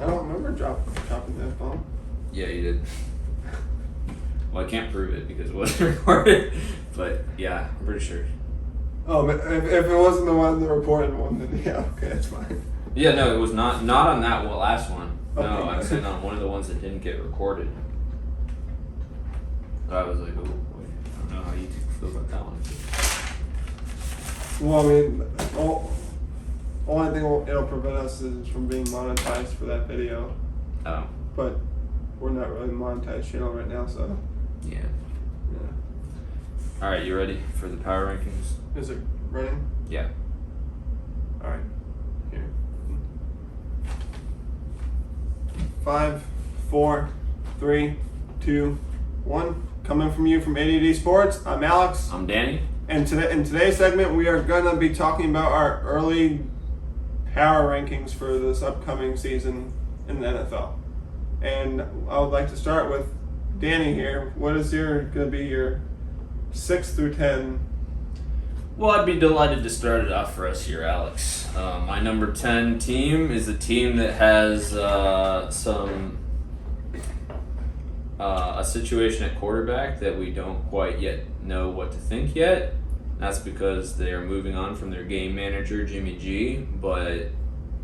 I don't remember dropping that bomb. Yeah, you did. Well, I can't prove it because it wasn't recorded, but yeah, I'm pretty sure. Oh, but if it wasn't the reported one, then yeah, okay, that's fine. Yeah, no, it was not on that last one. No, Okay. I'm saying on one of the ones that didn't get recorded. So I was like, oh boy, I don't know how you feel about that one. Well, I mean, only thing it'll prevent us is from being monetized for that video. Oh. But we're not really a monetized channel right now, so Yeah. yeah. All right, you ready for the power rankings? Is it running? Yeah. All right. Here. 5, 4, 3, 2, 1. Coming from you from ADD Sports. I'm Alex. I'm Danny. And in today's segment, we are going to be talking about our early power rankings for this upcoming season in the NFL. And I would like to start with Danny here. What is going to be your 6 through 10? Well, I'd be delighted to start it off for us here, Alex. My number 10 team is a team that has a situation at quarterback that we don't quite yet know what to think yet. That's because they are moving on from their game manager, Jimmy G. But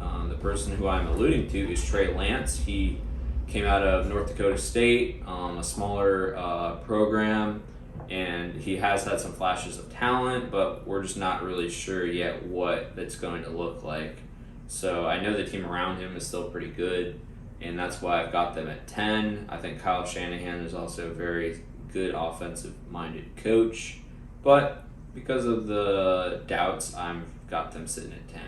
the person who I'm alluding to is Trey Lance. He came out of North Dakota State, a smaller program, and he has had some flashes of talent, but we're just not really sure yet what that's going to look like. So I know the team around him is still pretty good, and that's why I've got them at 10. I think Kyle Shanahan is also a very good offensive-minded coach, but because of the doubts, I've got them sitting at 10.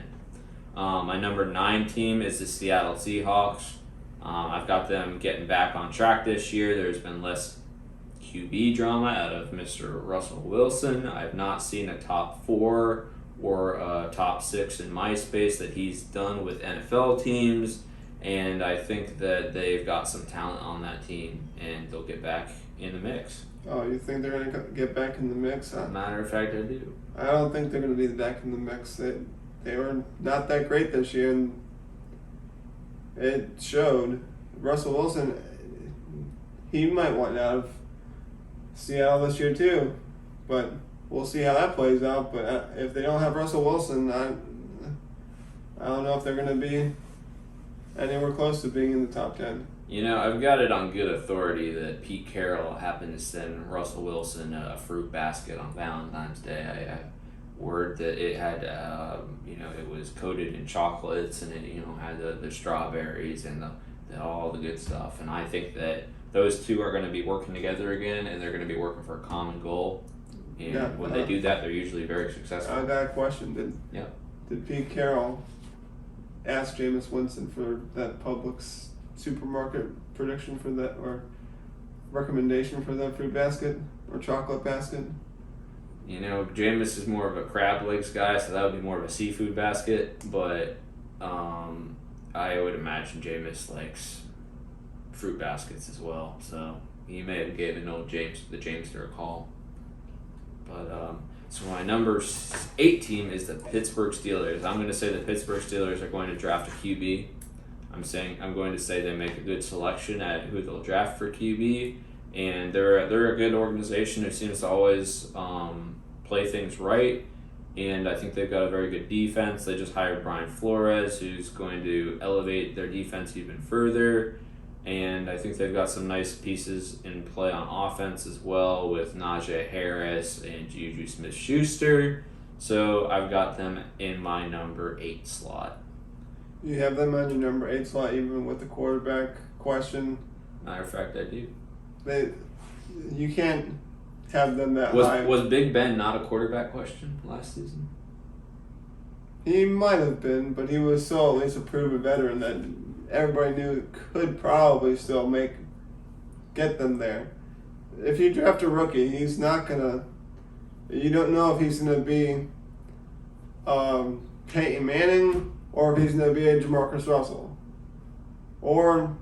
My number 9 team is the Seattle Seahawks. I've got them getting back on track this year. There's been less QB drama out of Mr. Russell Wilson. I've not seen a top 4 or a top 6 in my space that he's done with NFL teams, and I think that they've got some talent on that team, and they'll get back in the mix. Oh, you think they're going to get back in the mix? As a matter of fact, I do. I don't think they're going to be back in the mix. They were not that great this year, and it showed. Russell Wilson, he might want out of Seattle this year too, but we'll see how that plays out. But if they don't have Russell Wilson, I don't know if they're going to be anywhere close to being in the top 10. You know, I've got it on good authority that Pete Carroll happened to send Russell Wilson a fruit basket on Valentine's Day. I have word that it had, it was coated in chocolates, and it, had the strawberries and all the good stuff. And I think that those two are going to be working together again, and they're going to be working for a common goal. And when they do that, they're usually very successful. I got a question. Did Pete Carroll ask Jameis Winston for that Publix supermarket prediction for that, or recommendation for that fruit basket or chocolate basket? Jameis is more of a crab legs guy, so that would be more of a seafood basket. But I would imagine Jameis likes fruit baskets as well, so he may have given the Jamester a call. But so my number 8 team is the Pittsburgh Steelers. I'm going to say the Pittsburgh Steelers are going to draft a QB. I'm going to say they make a good selection at who they'll draft for QB, and they're a good organization who seems to always play things right. And I think they've got a very good defense. They just hired Brian Flores, who's going to elevate their defense even further. And I think they've got some nice pieces in play on offense as well, with Najee Harris and Juju Smith-Schuster. So I've got them in my number 8 slot. You have them on your number 8 slot, even with the quarterback question? Matter of fact, I do. You can't have them that high. Was Big Ben not a quarterback question last season? He might have been, but he was still at least a proven veteran that everybody knew could probably still get them there. If you draft a rookie, he's not gonna. You don't know if he's gonna be Peyton Manning or if he's gonna be a Jamarcus Russell, or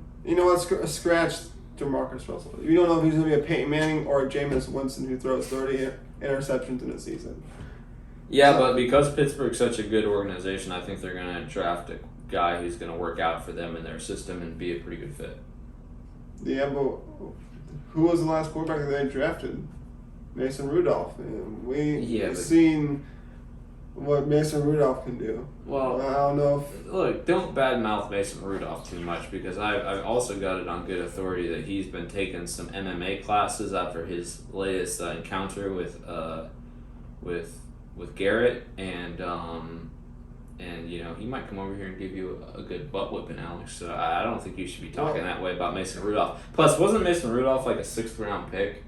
scratch Jamarcus Russell. You don't know if he's gonna be a Peyton Manning or a Jameis Winston who throws 30 interceptions in a season. Yeah, but because Pittsburgh's such a good organization, I think they're going to draft a guy who's going to work out for them in their system and be a pretty good fit. Yeah, but who was the last quarterback that they drafted? Mason Rudolph. And we've seen what Mason Rudolph can do. Well, I don't know if... Look, don't badmouth Mason Rudolph too much, because I've also got it on good authority that he's been taking some MMA classes after his latest encounter with Garrett, and he might come over here and give you a good butt whipping, Alex. So I don't think you should be talking that way about Mason Rudolph. Plus, wasn't Mason Rudolph like a 6th round pick?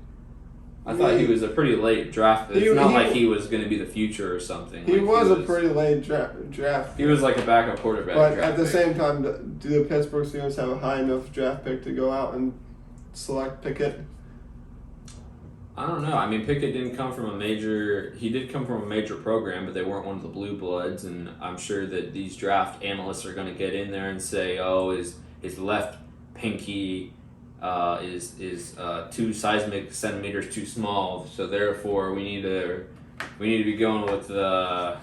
I thought he was a pretty late draft. It's not like he was going to be the future or something. He was a pretty late draft. He was like a backup quarterback. But at the same time, do the Pittsburgh Steelers have a high enough draft pick to go out and select Pickett? I don't know. I mean, Pickett didn't come from a major... He did come from a major program, but they weren't one of the blue bloods, and I'm sure that these draft analysts are going to get in there and say, oh, his left pinky... is 2 seismic centimeters too small, so therefore we need to be going with we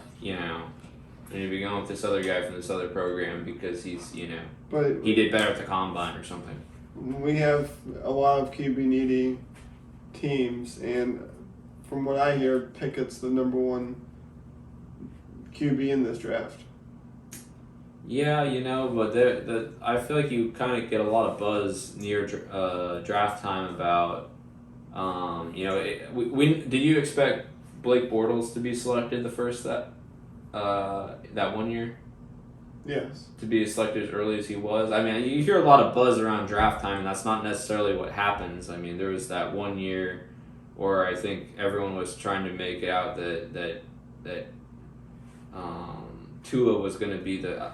need to be going with this other guy from this other program because he's But he did better at the combine or something. We have a lot of QB needy teams, and from what I hear, Pickett's the number 1 QB in this draft. Yeah, but I feel like you kind of get a lot of buzz near draft time about, did you expect Blake Bortles to be selected the first that 1 year? Yes. To be selected as early as he was? I mean, you hear a lot of buzz around draft time, and that's not necessarily what happens. I mean, there was that 1 year where I think everyone was trying to make out that Tua was going to be the...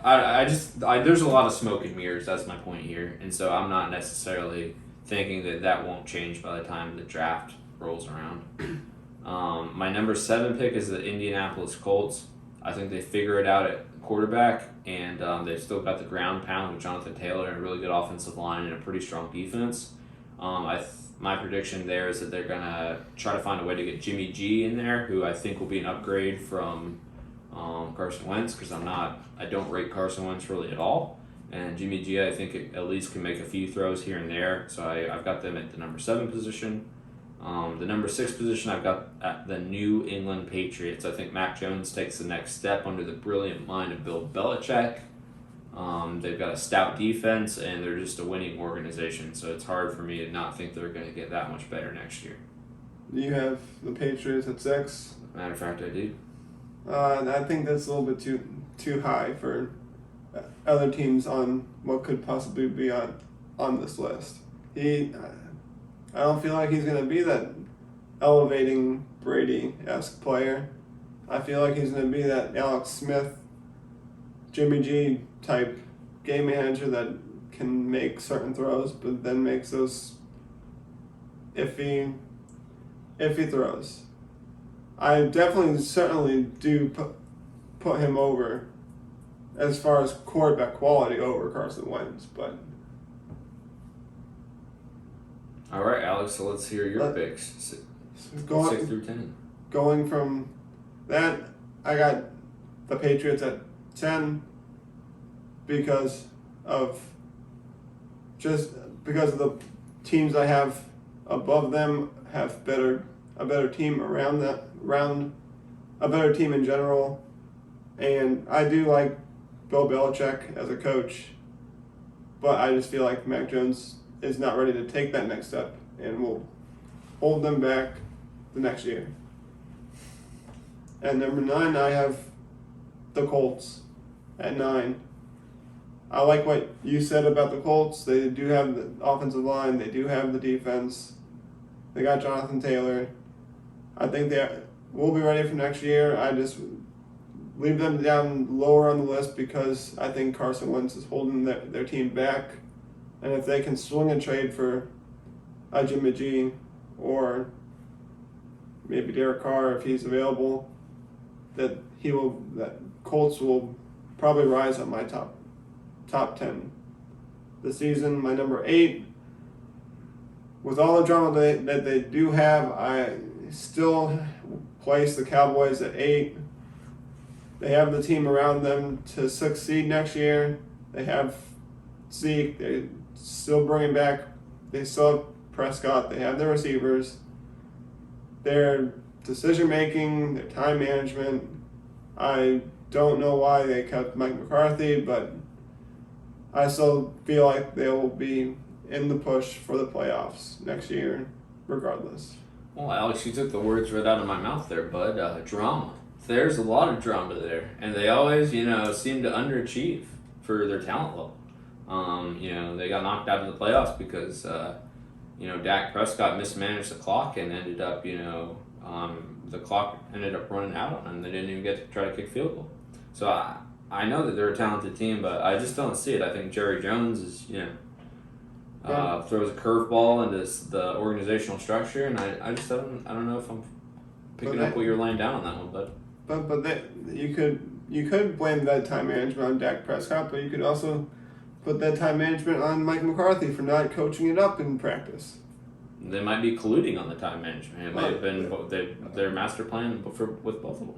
there's a lot of smoke and mirrors, that's my point here. And so I'm not necessarily thinking that won't change by the time the draft rolls around. My number 7 pick is the Indianapolis Colts. I think they figure it out at quarterback, and they've still got the ground pound with Jonathan Taylor and a really good offensive line and a pretty strong defense. My prediction there is that they're going to try to find a way to get Jimmy G in there, who I think will be an upgrade from... Carson Wentz, because I don't rate Carson Wentz really at all, and Jimmy G I think at least can make a few throws here and there, so I've got them at the number 7 position. The number 6 position I've got at the New England Patriots. I think Mac Jones takes the next step under the brilliant mind of Bill Belichick. They've got a stout defense, and they're just a winning organization, so it's hard for me to not think they're going to get that much better next year. You have the Patriots at 6? Matter of fact, I do. I think that's a little bit too high for other teams on what could possibly be on this list. I don't feel like he's going to be that elevating Brady-esque player. I feel like he's going to be that Alex Smith, Jimmy G type game manager that can make certain throws, but then makes those iffy throws. I certainly do put him over as far as quarterback quality over Carson Wentz, but... All right, Alex, so let's hear your picks. 6 through 10. Going from that, I got the Patriots at 10 because of the teams I have above them have a better team a better team in general, and I do like Bill Belichick as a coach, but I just feel like Mac Jones is not ready to take that next step and will hold them back the next year. And number 9, I have the Colts at 9. I like what you said about the Colts. They do have the offensive line. They do have the defense. They got Jonathan Taylor. I think they will be ready for next year. I just leave them down lower on the list because I think Carson Wentz is holding their team back. And if they can swing a trade for a Jimmy G or maybe Derek Carr if he's available, that Colts will probably rise on my top 10 this season. My number 8, with all the drama that they do have, I still place the Cowboys at 8. They have the team around them to succeed next year. They have Zeke. They're still bringing back. They still have Prescott. They have their receivers. Their decision making, their time management. I don't know why they kept Mike McCarthy, but I still feel like they will be in the push for the playoffs next year, regardless. Well, Alex, you took the words right out of my mouth there, bud. Drama. There's a lot of drama there, and they always, seem to underachieve for their talent level. They got knocked out of the playoffs because, Dak Prescott mismanaged the clock and ended up, the clock ended up running out on them. They didn't even get to try to kick field goal. So I know that they're a talented team, but I just don't see it. I think Jerry Jones is, throws a curveball into the organizational structure, and I don't know if I'm picking up what you're laying down on that one, bud. But you could blame that time management on Dak Prescott, but you could also put that time management on Mike McCarthy for not coaching it up in practice. They might be colluding on the time management. It might have been their master plan with both of them.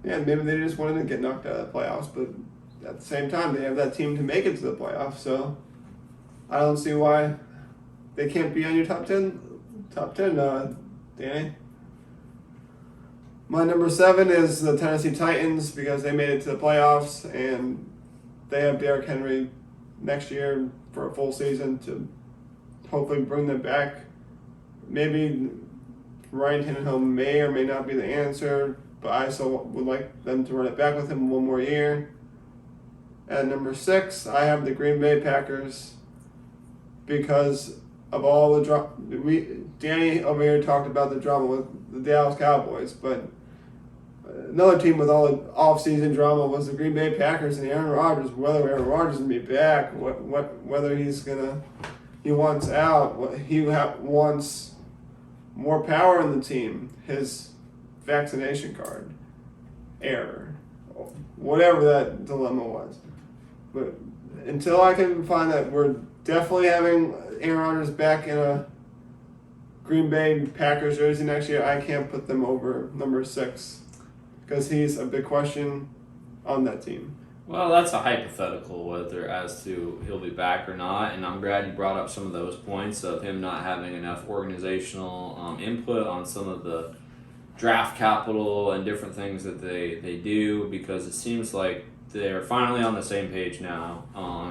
Yeah, maybe they just wanted to get knocked out of the playoffs, but at the same time, they have that team to make it to the playoffs. So I don't see why they can't be on your top 10, Danny. My number 7 is the Tennessee Titans because they made it to the playoffs and they have Derrick Henry next year for a full season to hopefully bring them back. Maybe Ryan Tannehill may or may not be the answer, but I still would like them to run it back with him one more year. At number 6, I have the Green Bay Packers because of all the drama. Danny over here talked about the drama with the Dallas Cowboys, but another team with all the off-season drama was the Green Bay Packers and Aaron Rodgers. Whether Aaron Rodgers will be back, whether he wants out, he wants more power in the team. His vaccination card error, whatever that dilemma was. But until I can find that we're definitely having Aaron Rodgers back in a Green Bay Packers jersey next year, I can't put them over number 6 because he's a big question on that team. Well, that's a hypothetical whether as to he'll be back or not, and I'm glad you brought up some of those points of him not having enough organizational input on some of the draft capital and different things that they do, because it seems like they're finally on the same page now,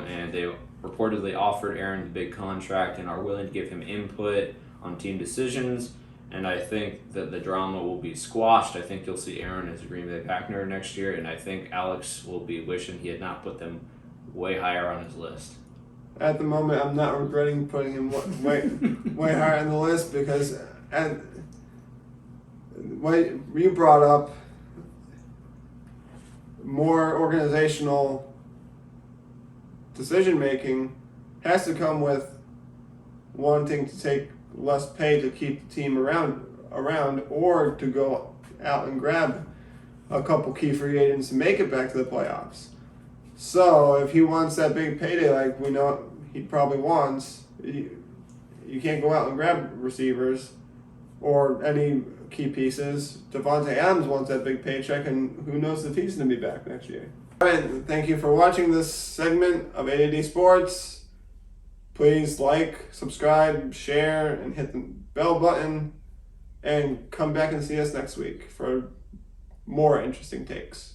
and they reportedly offered Aaron the big contract and are willing to give him input on team decisions. And I think that the drama will be squashed. I think you'll see Aaron as a Green Bay Packer next year, and I think Alex will be wishing he had not put them way higher on his list. At the moment, I'm not regretting putting him way higher on the list because what you brought up, more organizational decision making has to come with wanting to take less pay to keep the team around or to go out and grab a couple key free agents and make it back to the playoffs. So if he wants that big payday like we know he probably wants, you can't go out and grab receivers or any key pieces. Devontae Adams wants that big paycheck, and who knows if he's going to be back next year. All right, thank you for watching this segment of ADD Sports. Please like, subscribe, share, and hit the bell button. And come back and see us next week for more interesting takes.